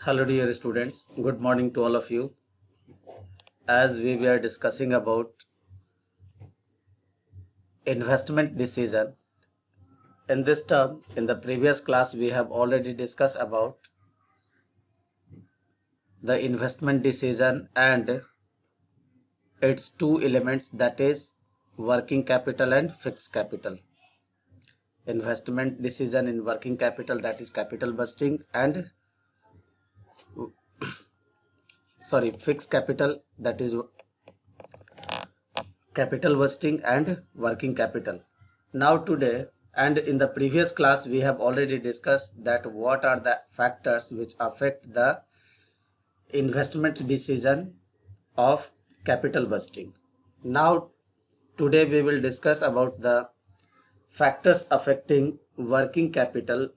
Hello dear students, good morning to all of you. As we were discussing about investment decision, in this term, in the previous class we have already discussed about the investment decision and its two elements, that is working capital and fixed capital. Investment decision in working capital, that is capital busting, and fixed capital, that is capital busting and working capital. Now today and in the previous class we have already discussed that what are the factors which affect the investment decision of capital busting. Now today we will discuss about the factors affecting working capital.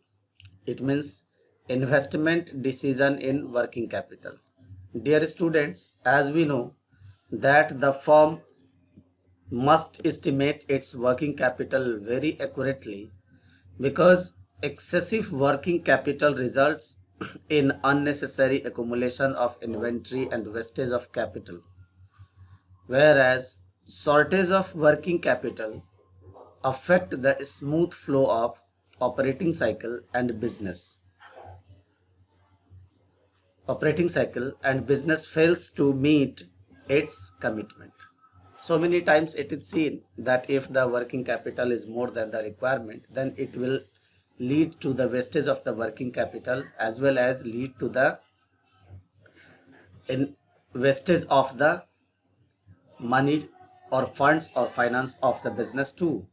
It means investment decision in working capital. Dear students, as we know that the firm must estimate its working capital very accurately, because excessive working capital results in unnecessary accumulation of inventory and wastage of capital, whereas shortage of working capital affect the smooth flow of operating cycle and business. Fails to meet its commitment. So many times it is seen that if the working capital is more than the requirement, then it will lead to the wastage of the working capital as well as lead to the wastage of the money or funds or finance of the business too.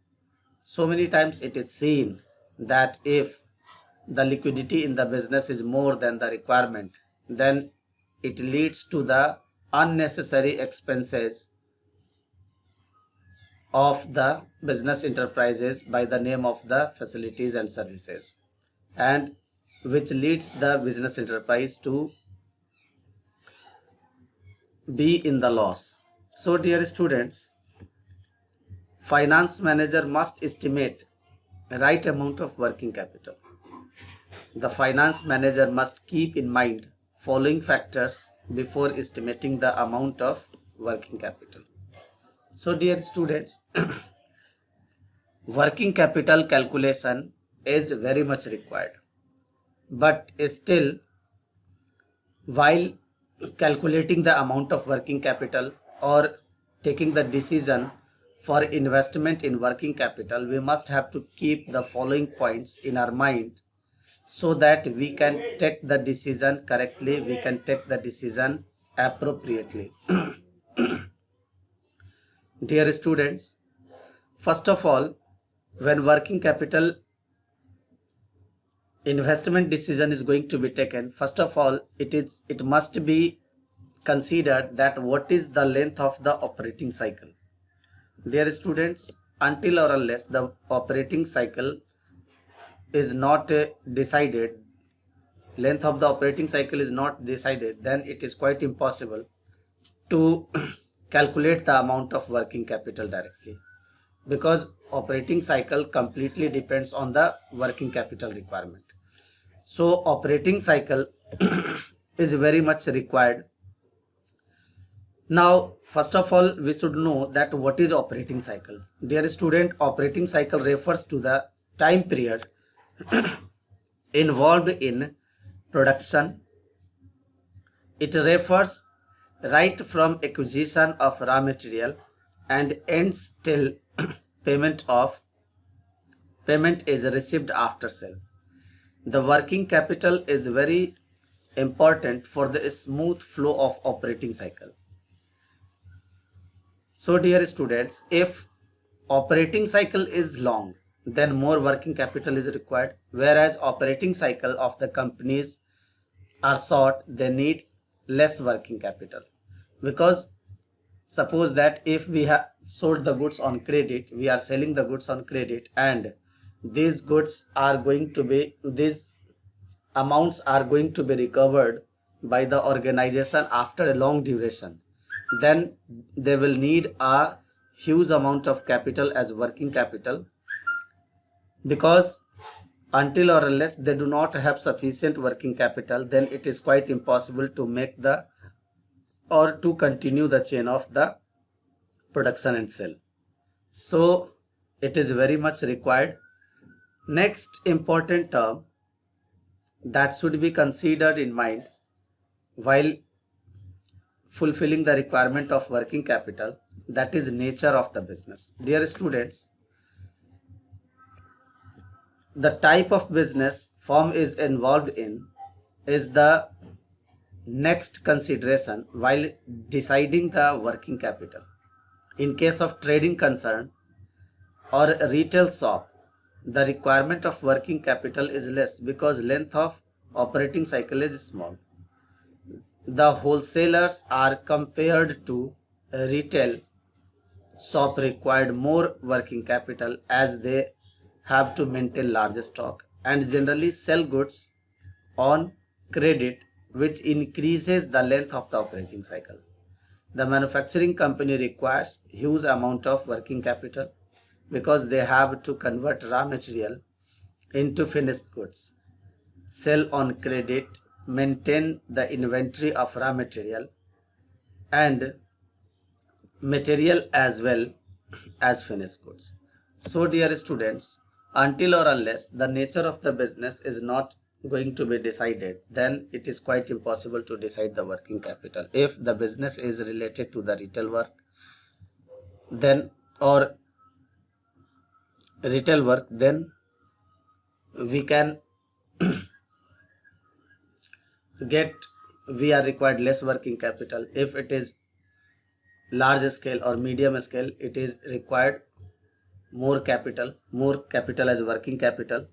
So many times it is seen that if the liquidity in the business is more than the requirement, then it leads to the unnecessary expenses of the business enterprises by the name of the facilities and services, and which leads the business enterprise to be in the loss. So dear students, finance manager must estimate right amount of working capital. The finance manager must keep in mind following factors before estimating the amount of working capital. So dear students, working capital calculation is very much required, but still, while calculating the amount of working capital or taking the decision for investment in working capital, we must have to keep the following points in our mind so that we can take the decision correctly, we can take the decision appropriately. Dear students, first of all, when working capital investment decision is going to be taken, first of all, it must be considered that what is the length of the operating cycle. Dear students, until or unless the operating cycle is not decided, length of the operating cycle is not decided, then it is quite impossible to calculate the amount of working capital directly, because operating cycle completely depends on the working capital requirement. So operating cycle is very much required. Now first of all, we should know that what is operating cycle. Dear student, operating cycle refers to the time period involved in production. It refers right from acquisition of raw material and ends till payment is received after sale. The working capital is very important for the smooth flow of operating cycle. So dear students, if operating cycle is long, then more working capital is required, whereas operating cycle of the companies are short, they need less working capital. Because suppose that if we have sold the goods on credit, we are selling the goods on credit, and these amounts are going to be recovered by the organization after a long duration, then they will need a huge amount of capital as working capital, because until or unless they do not have sufficient working capital, then it is quite impossible to make the or to continue the chain of the production and sale. So it is very much required. Next important term that should be considered in mind while fulfilling the requirement of working capital, that is nature of the business. Dear students, the type of business firm is involved in is the next consideration while deciding the working capital. In case of trading concern or a retail shop, the requirement of working capital is less because length of operating cycle is small. The wholesalers are compared to a retail shop required more working capital as they have to maintain large stock and generally sell goods on credit, which increases the length of the operating cycle. The manufacturing company requires huge amount of working capital because they have to convert raw material into finished goods, sell on credit, maintain the inventory of raw material and material as well as finished goods. So dear students, until or unless the nature of the business is not going to be decided, then it is quite impossible to decide the working capital. If the business is related to the retail work, then or retail work, then we can we are required less working capital. If it is large scale or medium scale, it is required more capital as working capital.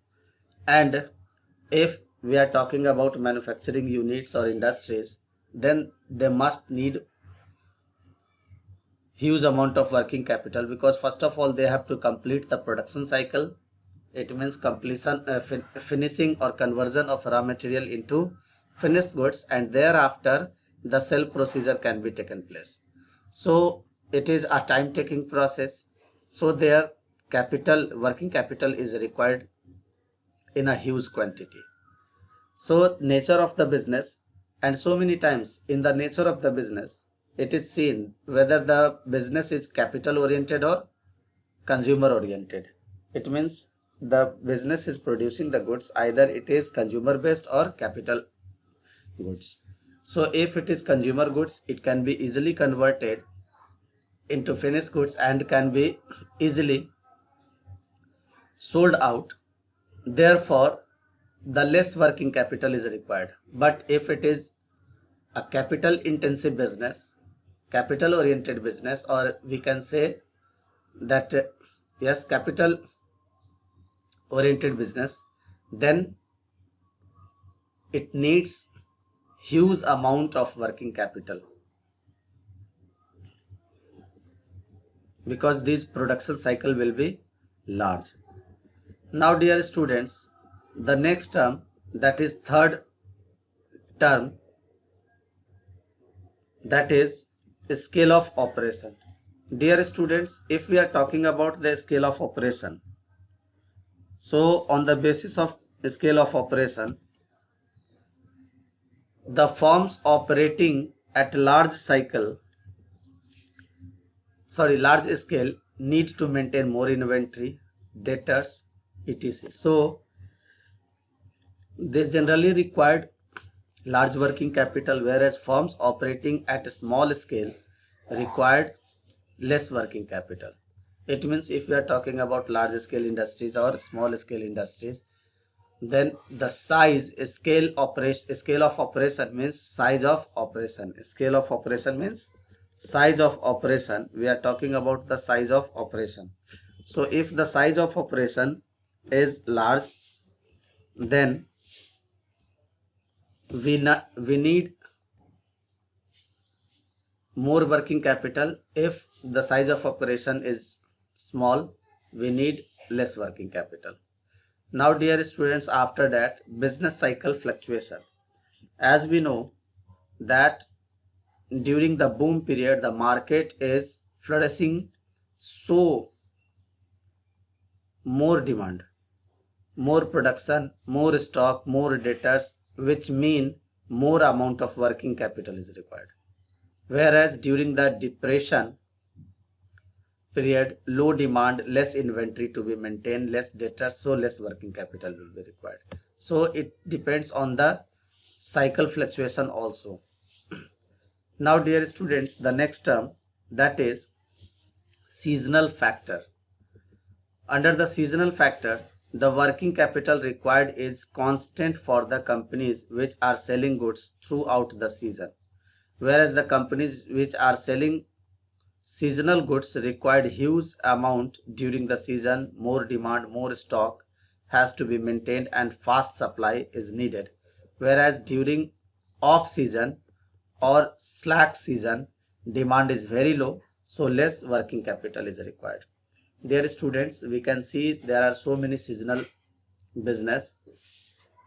And if we are talking about manufacturing units or industries, then they must need huge amount of working capital because first of all they have to complete the production cycle. It means completion, finishing or conversion of raw material into finished goods, and thereafter the sale procedure can be taken place. So it is a time taking process. So their working capital is required in a huge quantity. So nature of the business, and so many times in the nature of the business it is seen whether the business is capital oriented or consumer oriented. It means the business is producing the goods, either it is consumer based or capital goods. So if it is consumer goods, it can be easily converted into finished goods and can be easily sold out. Therefore the less working capital is required. But if it is a capital intensive business, capital oriented business, or we can say that yes, capital oriented business, then it needs huge amount of working capital because this production cycle will be large. Now dear students, the next term, that is third term, that is scale of operation. Dear students, if we are talking about the scale of operation, so on the basis of scale of operation, the firms operating at large scale need to maintain more inventory, debtors, etc. So they generally required large working capital, whereas firms operating at a small scale required less working capital. It means if we are talking about large scale industries or small scale industries, then the scale of operation means size of operation. Scale of operation means size of operation. We are talking about the size of operation. So if the size of operation is large, then we need more working capital. If the size of operation is small, we need less working capital. Now dear students, after that, business cycle fluctuation. As we know that during the boom period the market is flourishing, so more demand. more production, more stock, more debtors, which mean more amount of working capital is required. Whereas during the depression period, low demand, less inventory to be maintained, less debtors, so less working capital will be required. So it depends on the cycle fluctuation also. Now dear students, the next term, that is seasonal factor. Under the seasonal factor, the working capital required is constant for the companies which are selling goods throughout the season, whereas the companies which are selling seasonal goods required huge amount during the season. More demand, more stock has to be maintained and fast supply is needed, whereas during off season or slack season, demand is very low, so less working capital is required. Dear students, we can see there are so many seasonal business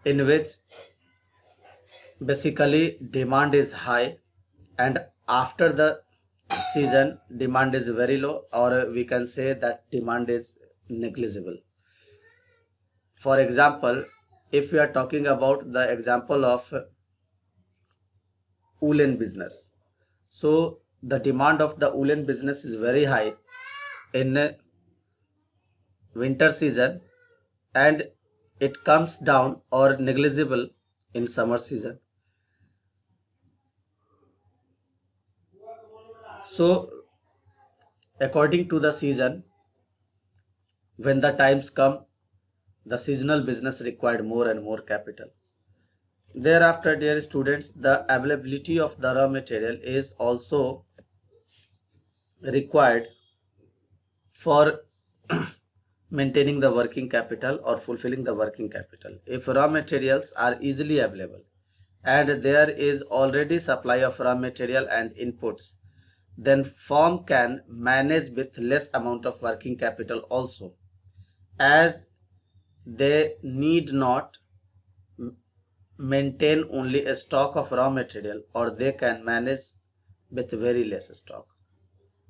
in which basically demand is high, and after the season demand is very low, or we can say that demand is negligible. For example, if we are talking about the example of woolen business, so the demand of the woolen business is very high in winter season, and it comes down or negligible in summer season. So according to the season, when the times come, the seasonal business required more and more capital. Thereafter, dear students, the availability of the raw material is also required for maintaining the working capital or fulfilling the working capital. If raw materials are easily available and there is already supply of raw material and inputs, then firm can manage with less amount of working capital also, as they need not maintain only a stock of raw material, or they can manage with very less stock.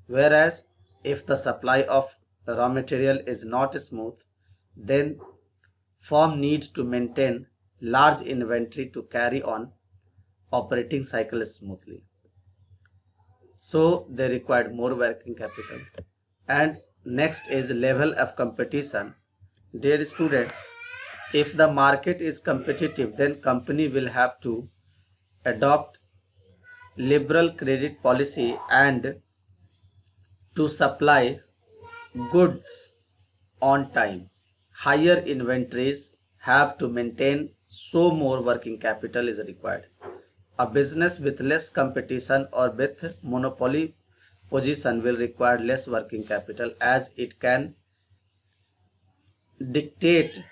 Whereas if the supply of raw material is not smooth, then firm needs to maintain large inventory to carry on operating cycle smoothly. So they required more working capital. And next is level of competition. Dear students, if the market is competitive, then company will have to adopt liberal credit policy and to supply goods on time. Higher inventories have to maintain, so more working capital is required. A business with less competition or with monopoly position will require less working capital, as it can dictate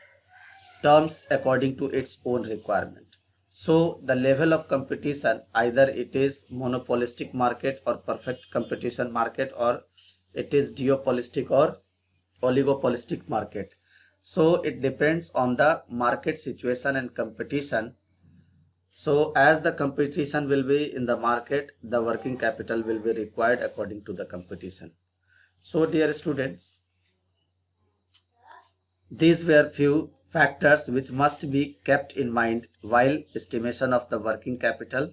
terms according to its own requirement. So the level of competition, either it is monopolistic market or perfect competition market, or it is duopolistic or oligopolistic market. So it depends on the market situation and competition. So as the competition will be in the market, the working capital will be required according to the competition. So dear students, these were few factors which must be kept in mind while estimation of the working capital.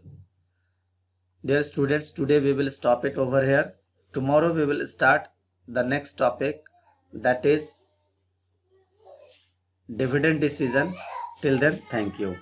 Dear students, today we will stop it over here. Tomorrow we will start the next topic, that is dividend decision. Till then, thank you.